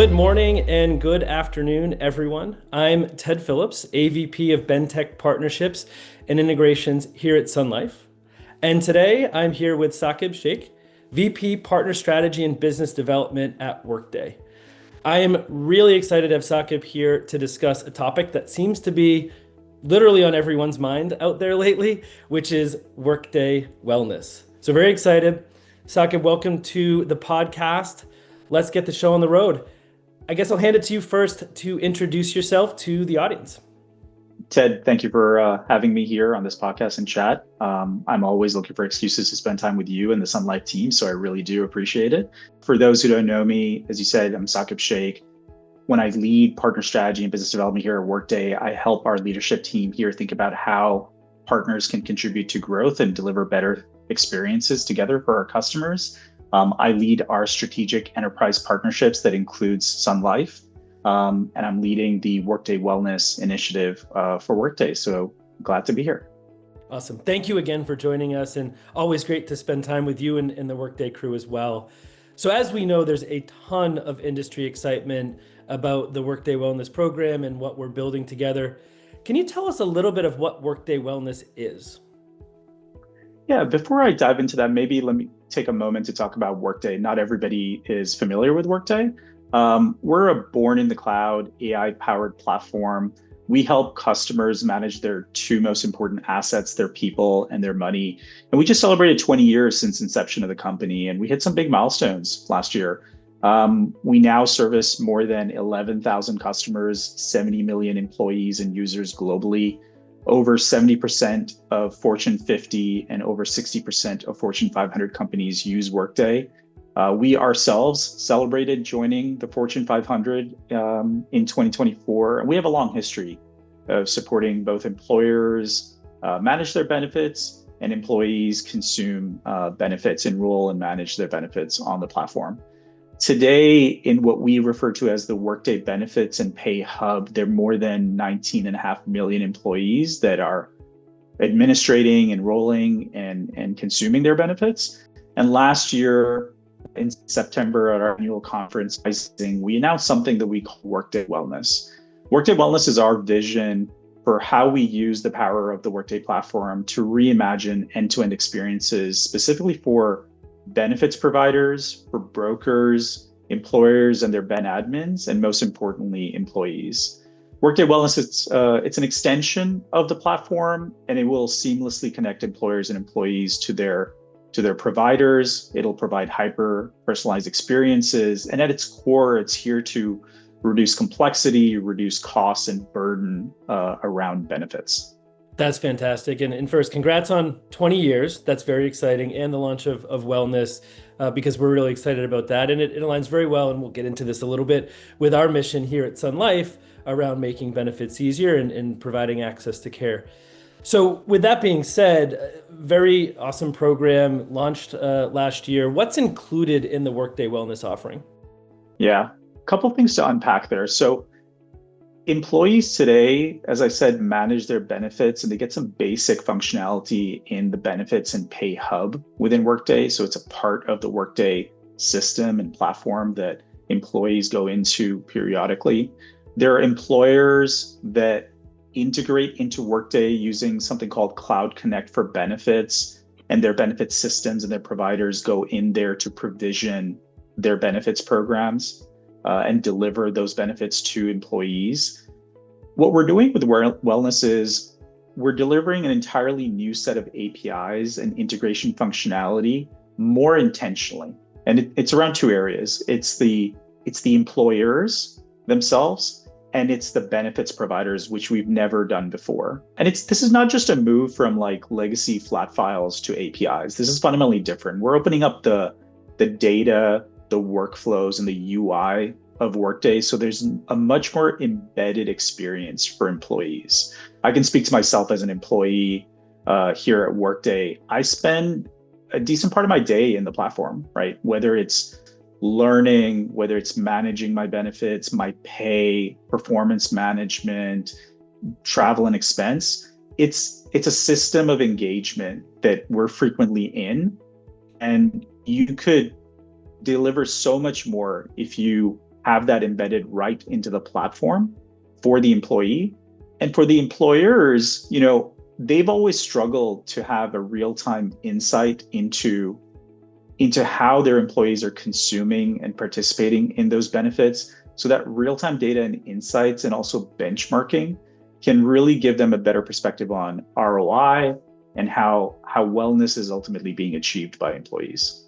Good morning and good afternoon, everyone. I'm Ted Phillips, AVP of Bentech Partnerships and Integrations here at Sun Life. And today I'm here with Sheikh, VP Partner Strategy and Business Development at Workday. I am really excited to have Saqib here to discuss a topic that seems to be literally on everyone's mind out there lately, which is Workday Wellness. So very excited. Saqib, welcome to the podcast. Let's get the show on the road. I guess I'll hand it to you first to introduce yourself to the audience. Ted, thank you for having me here on this podcast and chat. I'm always looking for excuses to spend time with you and the Sun Life team, so I really do appreciate it. For those who don't know me, as you said, I'm Saqib Sheikh. When I lead partner strategy and business development here at Workday, I help our leadership team here think about how partners can contribute to growth and deliver better experiences together for our customers. I lead our strategic enterprise partnerships that includes Sun Life, and I'm leading the Workday Wellness initiative for Workday. So glad to be here. Awesome. Thank you again for joining us, and always great to spend time with you and the Workday crew as well. So as we know, there's a ton of industry excitement about the Workday Wellness program and what we're building together. Can you tell us a little bit of what Workday Wellness is? Yeah, before I dive into that, maybe let me take a moment to talk about Workday. Not everybody is familiar with Workday. We're a born in the cloud, AI-powered platform. We help customers manage their two most important assets, their people and their money. And we just celebrated 20 years since inception of the company, and we hit some big milestones last year. We now service more than 11,000 customers, 70 million employees and users globally. Over 70% of Fortune 50 and over 60% of Fortune 500 companies use Workday. We ourselves celebrated joining the Fortune 500 in 2024. And we have a long history of supporting both employers manage their benefits and employees consume benefits, enroll and manage their benefits on the platform. Today, in what we refer to as the Workday Benefits and Pay Hub, there are more than 19.5 million employees that are administrating, enrolling, and consuming their benefits. And last year, in September at our annual conference, we announced something that we call Workday Wellness. Workday Wellness is our vision for how we use the power of the Workday platform to reimagine end-to-end experiences, specifically for benefits providers, for brokers, employers and their ben admins, and most importantly, employees. Workday Wellness, it's an extension of the platform, and it will seamlessly connect employers and employees to their providers. It'll provide hyper-personalized experiences, and at its core, it's here to reduce complexity, reduce costs and burden around benefits. That's fantastic. And first, congrats on 20 years. That's very exciting. And the launch of Wellness, because we're really excited about that. And it aligns very well, and we'll get into this a little bit, with our mission here at Sun Life around making benefits easier and providing access to care. So with that being said, very awesome program launched last year. What's included in the Workday Wellness offering? Yeah, a couple of things to unpack there. So employees today, as I said, manage their benefits, and they get some basic functionality in the Benefits and Pay Hub within Workday. So it's a part of the Workday system and platform that employees go into periodically. There are employers that integrate into Workday using something called Cloud Connect for benefits, and their benefit systems and their providers go in there to provision their benefits programs and deliver those benefits to employees. What we're doing with Wellness is we're delivering an entirely new set of APIs and integration functionality more intentionally. And it's around two areas. It's the employers themselves, and it's the benefits providers, which we've never done before. And this is not just a move from like legacy flat files to APIs. This is fundamentally different. We're opening up the data, the workflows and the UI of Workday. So there's a much more embedded experience for employees. I can speak to myself as an employee here at Workday. I spend a decent part of my day in the platform, right? Whether it's learning, whether it's managing my benefits, my pay, performance management, travel and expense. It's a system of engagement that we're frequently in, and you could deliver so much more if you have that embedded right into the platform for the employee. And for the employers, they've always struggled to have a real-time insight into how their employees are consuming and participating in those benefits. So that real-time data and insights and also benchmarking can really give them a better perspective on ROI and how wellness is ultimately being achieved by employees.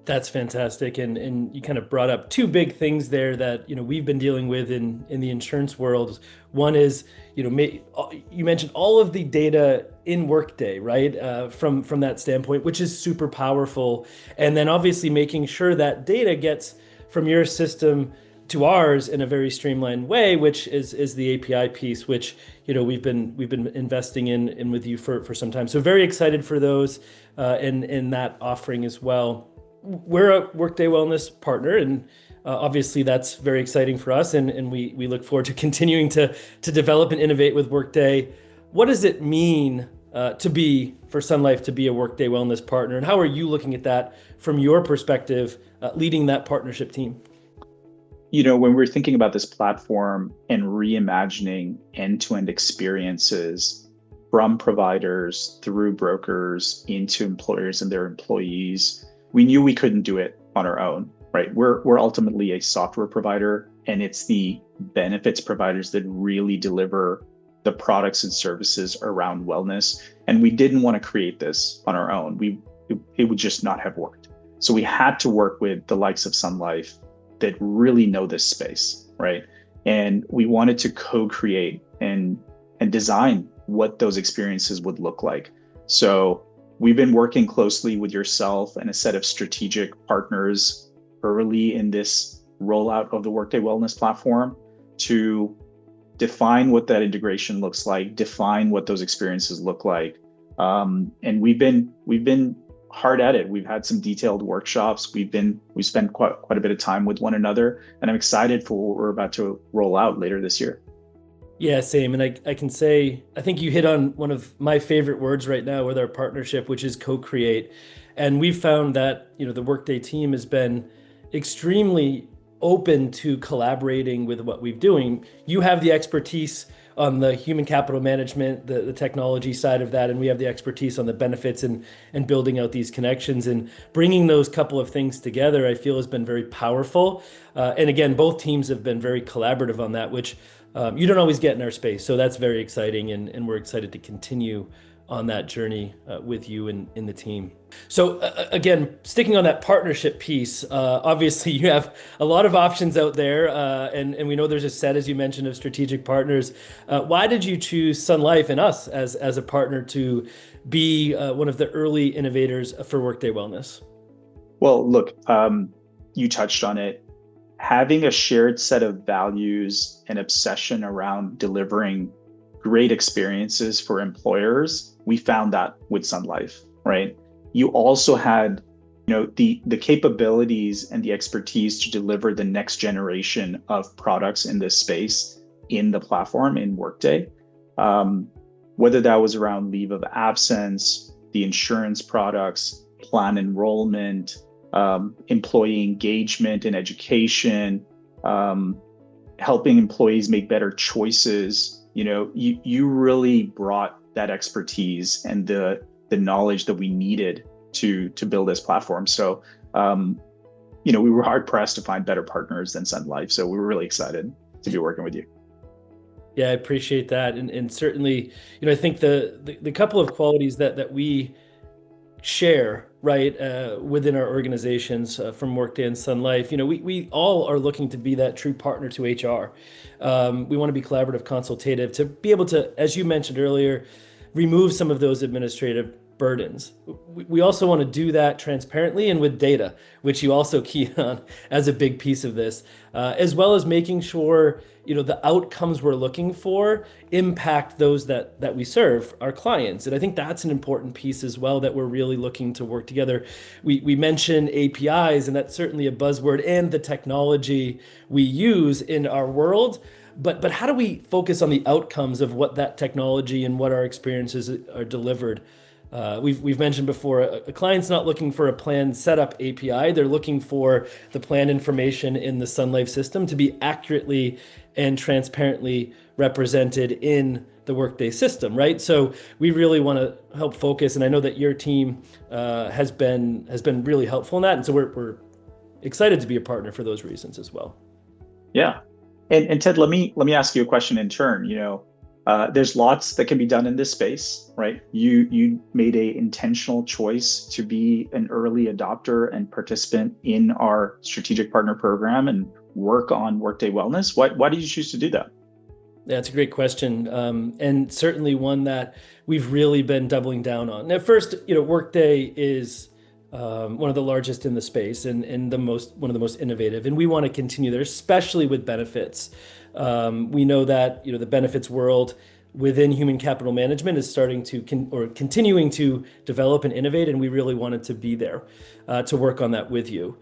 That's fantastic. And you kind of brought up two big things there that, we've been dealing with in the insurance world. One is, you mentioned all of the data in Workday, right? From that standpoint, which is super powerful. And then obviously making sure that data gets from your system to ours in a very streamlined way, which is the API piece, which, we've been investing in with you for some time. So very excited for those in that offering as well. We're a Workday Wellness partner, and obviously that's very exciting for us, and we look forward to continuing to develop and innovate with Workday. What does it mean for Sun Life to be a Workday Wellness partner, and how are you looking at that from your perspective, leading that partnership team? When we're thinking about this platform and reimagining end-to-end experiences from providers through brokers into employers and their employees, we knew we couldn't do it on our own, right? We're ultimately a software provider, and it's the benefits providers that really deliver the products and services around wellness. And we didn't want to create this on our own. It would just not have worked. So we had to work with the likes of Sun Life that really know this space, right? And we wanted to co-create and design what those experiences would look like. So we've been working closely with yourself and a set of strategic partners early in this rollout of the Workday Wellness platform to define what that integration looks like, define what those experiences look like. And we've been hard at it. We've had some detailed workshops. We spent quite a bit of time with one another, and I'm excited for what we're about to roll out later this year. Yeah, same. And I can say, I think you hit on one of my favorite words right now with our partnership, which is co-create. And we've found that, the Workday team has been extremely open to collaborating with what we're doing. You have the expertise on the human capital management, the technology side of that, and we have the expertise on the benefits and building out these connections, and bringing those couple of things together, I feel has been very powerful. And again, both teams have been very collaborative on that, which you don't always get in our space. So that's very exciting, and we're excited to continue on that journey with you and in the team. So again, sticking on that partnership piece, obviously you have a lot of options out there, and we know there's a set, as you mentioned, of strategic partners. Why did you choose Sun Life and us as a partner to be one of the early innovators for Workday Wellness? Well, look, you touched on it. Having a shared set of values and obsession around delivering great experiences for employers, we found that with Sun Life, right? You also had, the capabilities and the expertise to deliver the next generation of products in this space in the platform in Workday. Whether that was around leave of absence, the insurance products, plan enrollment, employee engagement and education, helping employees make better choices. You really brought that expertise and the knowledge that we needed to build this platform. So, we were hard pressed to find better partners than Sun Life. So we were really excited to be working with you. Yeah, I appreciate that. And certainly, I think the couple of qualities that we share, right, within our organizations from Workday and Sun Life, we all are looking to be that true partner to HR. We want to be collaborative, consultative, to be able to, as you mentioned earlier, remove some of those administrative burdens. We also want to do that transparently and with data, which you also key on as a big piece of this, as well as making sure the outcomes we're looking for impact those that we serve, our clients. And I think that's an important piece as well, that we're really looking to work together. We mentioned APIs, and that's certainly a buzzword, and the technology we use in our world. But how do we focus on the outcomes of what that technology and what our experiences are delivered? We've mentioned before, a client's not looking for a plan setup API. They're looking for the plan information in the Sun Life system to be accurately and transparently represented in the Workday system, right? So we really want to help focus, and I know that your team has been really helpful in that, and so we're excited to be a partner for those reasons as well. Yeah. And Ted, let me ask you a question in turn. There's lots that can be done in this space, right? You made a intentional choice to be an early adopter and participant in our strategic partner program and work on Workday Wellness. Why did you choose to do that? Yeah, that's a great question, and certainly one that we've really been doubling down on. At first, Workday is one of the largest in the space and one of the most innovative, and we want to continue there, especially with benefits. We know that the benefits world within human capital management is starting to continuing to develop and innovate, and we really wanted to be there to work on that with you.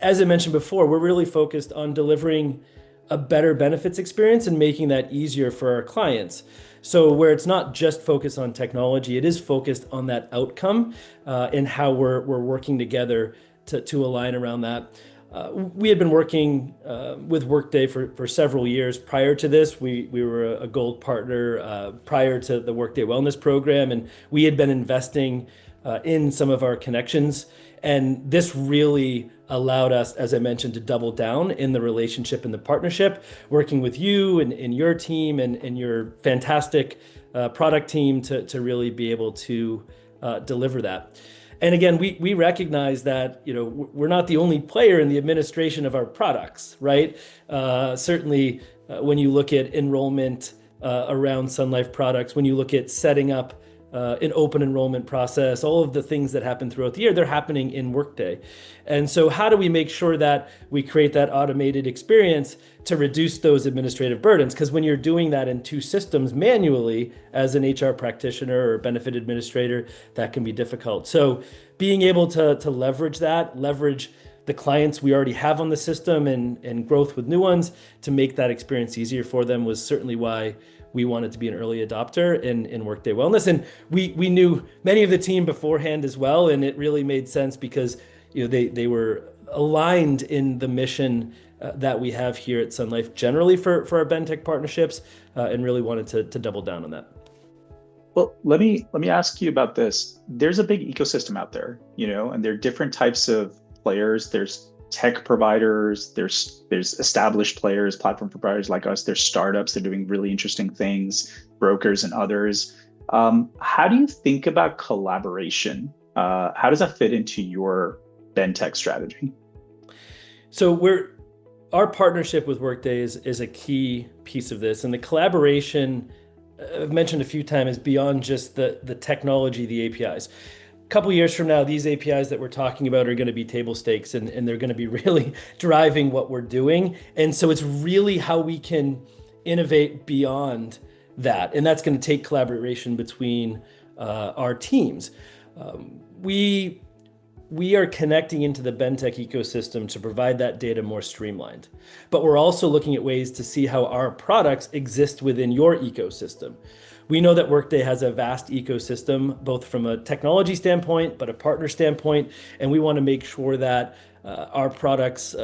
As I mentioned before, we're really focused on delivering a better benefits experience and making that easier for our clients. So where it's not just focused on technology, it is focused on that outcome and how we're working together to align around that. We had been working with Workday for several years. Prior to this, we were a gold partner prior to the Workday Wellness program, and we had been investing in some of our connections. And this really allowed us, as I mentioned, to double down in the relationship and the partnership, working with you and your team and your fantastic product team to really be able to deliver that. And again, we recognize that we're not the only player in the administration of our products, right? Certainly, when you look at enrollment around Sun Life products, when you look at setting up an open enrollment process, all of the things that happen throughout the year, they're happening in Workday. And so how do we make sure that we create that automated experience to reduce those administrative burdens? Because when you're doing that in two systems manually as an HR practitioner or benefit administrator, that can be difficult. So being able to leverage the clients we already have on the system and growth with new ones to make that experience easier for them was certainly why we wanted to be an early adopter in Workday Wellness. And we knew many of the team beforehand as well, and it really made sense because they were aligned in the mission that we have here at Sun Life generally for our BenTech partnerships, and really wanted to double down on that. Well, let me ask you about this. There's a big ecosystem out there, and there are different types of players. There's tech providers, there's established players, platform providers like us, there's startups that are doing really interesting things, brokers and others. How do you think about collaboration? How does that fit into your BenTech strategy? So our partnership with Workday is a key piece of this, and the collaboration I've mentioned a few times is beyond just the technology, the APIs. Couple years from now, these APIs that we're talking about are going to be table stakes and they're going to be really driving what we're doing. And so it's really how we can innovate beyond that. And that's going to take collaboration between our teams. We are connecting into the BenTech ecosystem to provide that data more streamlined. But we're also looking at ways to see how our products exist within your ecosystem. We know that Workday has a vast ecosystem, both from a technology standpoint, but a partner standpoint, and we want to make sure that our products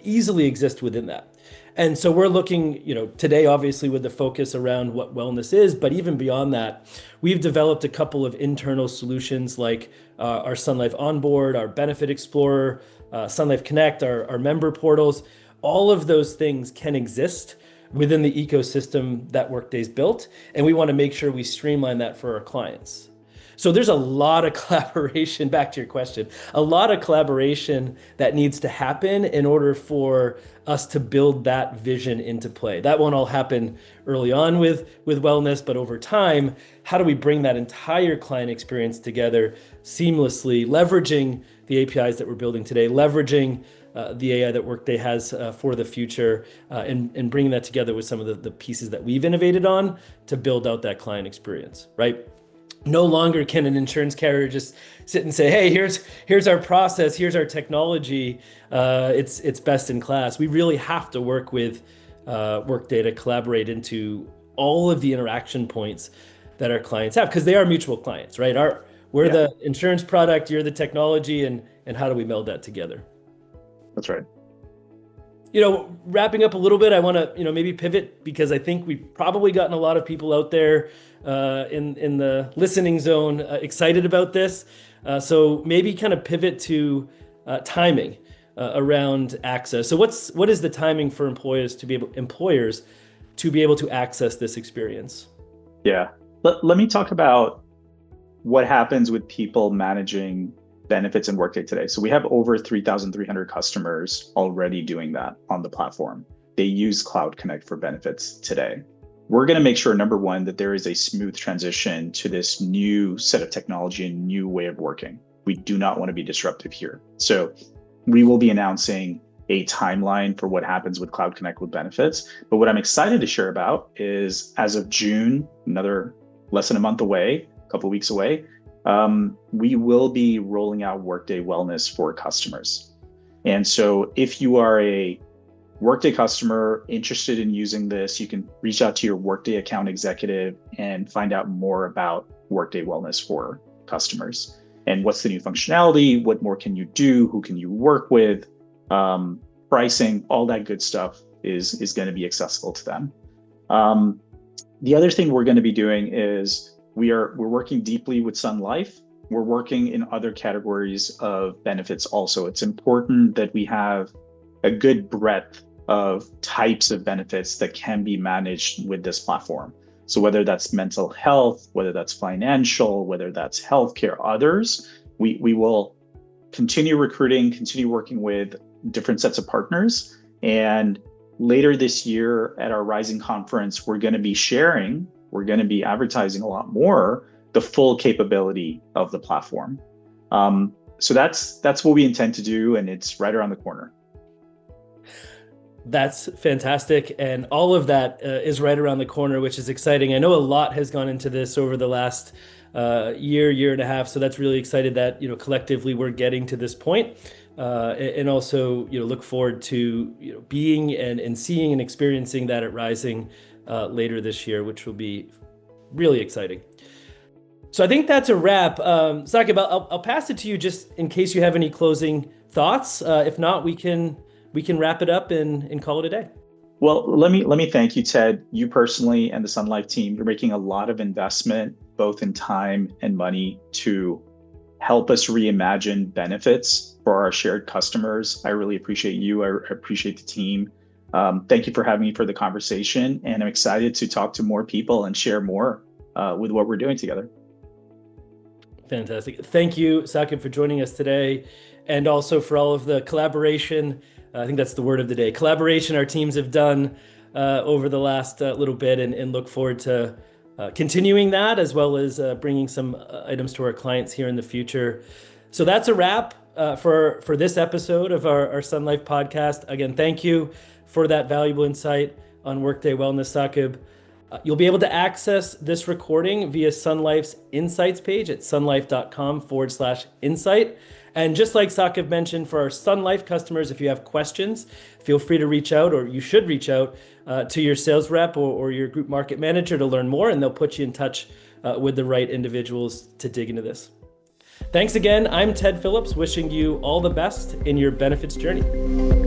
easily exist within that. And so we're looking, today, obviously, with the focus around what wellness is, but even beyond that, we've developed a couple of internal solutions like our Sun Life Onboard, our Benefit Explorer, Sun Life Connect, our member portals. All of those things can exist within the ecosystem that Workday's built, and we want to make sure we streamline that for our clients. So there's a lot of collaboration, back to your question, a lot of collaboration that needs to happen in order for us to build that vision into play. That won't all happen early on with wellness, but over time, how do we bring that entire client experience together seamlessly, leveraging the APIs that we're building today, leveraging the AI that Workday has for the future, and bringing that together with some of the pieces that we've innovated on to build out that client experience, right? No longer can an insurance carrier just sit and say, hey, here's our process, here's our technology, it's best in class. We really have to work with Workday to collaborate into all of the interaction points that our clients have, because they are mutual clients, right? We're Yeah, the insurance product, you're the technology, and how do we meld that together? that's right. Wrapping up a little bit, I want to, maybe pivot, because I think we've probably gotten a lot of people out there in the listening zone excited about this. So maybe kind of pivot to timing around access. So what is the timing for employers to be able to access this experience? Yeah. Let me talk about what happens with people managing benefits in Workday today. So we have over 3,300 customers already doing that on the platform. They use Cloud Connect for benefits today. We're going to make sure, number one, that there is a smooth transition to this new set of technology and new way of working. We do not want to be disruptive here. So we will be announcing a timeline for what happens with Cloud Connect with benefits. But what I'm excited to share about is, as of June, another less than a month away, a couple of weeks away, we will be rolling out Workday Wellness for customers. And so if you are a Workday customer interested in using this, you can reach out to your Workday account executive and find out more about Workday Wellness for customers. And what's the new functionality? What more can you do? Who can you work with? Pricing, all that good stuff is going to be accessible to them. The other thing we're going to be doing is we're working deeply with Sun Life. We're working in other categories of benefits also. It's important that we have a good breadth of types of benefits that can be managed with this platform. So whether that's mental health, whether that's financial, whether that's healthcare, others, we will continue recruiting, continue working with different sets of partners. And later this year at our Rising conference, we're going to be advertising a lot more the full capability of the platform. So that's what we intend to do, and it's right around the corner. That's fantastic. And all of that is right around the corner, which is exciting. I know a lot has gone into this over the last year and a half. So that's really excited that, collectively we're getting to this point. And also, look forward to, being and seeing and experiencing that at Rising later this year, which will be really exciting. So I think that's a wrap. Saqib, I'll pass it to you just in case you have any closing thoughts. If not, we can wrap it up and call it a day. Well, let me thank you, Ted, you personally and the Sun Life team. You're making a lot of investment, both in time and money, to help us reimagine benefits for our shared customers. I really appreciate you. I appreciate the team. Thank you for having me for the conversation. And I'm excited to talk to more people and share more with what we're doing together. Fantastic. Thank you, Saqib, for joining us today, and also for all of the collaboration. I think that's the word of the day. Collaboration our teams have done over the last little bit, and look forward to continuing that, as well as bringing some items to our clients here in the future. So that's a wrap for this episode of our Sun Life podcast. Again, thank you for that valuable insight on Workday Wellness, Saqib. You'll be able to access this recording via Sun Life's Insights page at sunlife.com/insight. And just like Saqib mentioned, for our Sun Life customers, if you have questions, feel free to reach out, or you should reach out to your sales rep or your group market manager to learn more, and they'll put you in touch with the right individuals to dig into this. Thanks again. I'm Ted Phillips, wishing you all the best in your benefits journey.